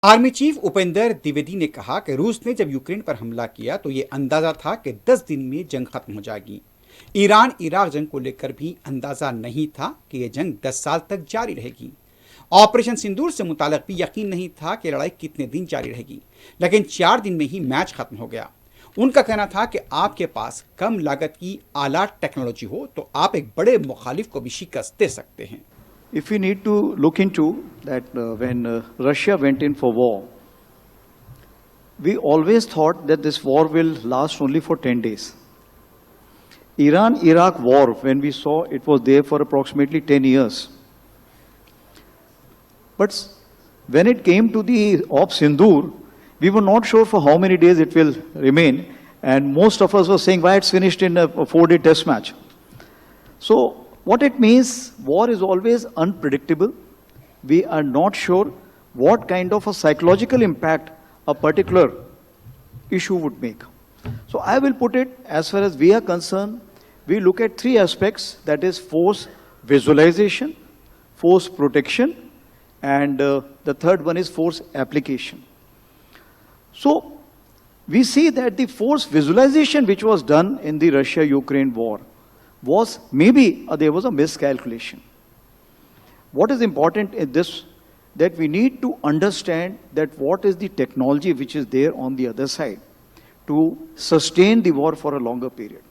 Army chief Upendra Dwivedi ने कहा कि रूस ने जब यूक्रेन पर हमला किया तो ये अंदाजा था कि 10 दिन में जंग खत्म हो जाएगी। ईरान इराक जंग को लेकर भी अंदाजा नहीं था कि यह जंग 10 साल तक जारी रहेगी। ऑपरेशन सिंदूर से मुताल्लिक भी यकीन नहीं था कि लड़ाई कितने दिन जारी रहेगी, लेकिन 4 दिन में ही मैच खत्म हो गया। उनका कहना था कि आपके पास कम लागत की आला टेक्नोलॉजी हो तो आप एक बड़े मुखालिफ को भी शिकस्त दे सकते हैं। If we need to look into that when Russia went in for war, we always thought that this war will last only for 10 days. Iran-Iraq war, when we saw it was there for approximately 10 years. But when it came to the Op Sindoor, we were not sure for how many days it will remain. And most of us were saying, why it's finished in a 4-day test match. So, what it means, war is always unpredictable. We are not sure what kind of a psychological impact a particular issue would make. So I will put it, as far as we are concerned, we look at 3 aspects, that is force visualization, force protection, and the third one is force application. So we see that the force visualization which was done in the Russia-Ukraine war was maybe there was a miscalculation. What is important in this, that we need to understand that what is the technology which is there on the other side to sustain the war for a longer period.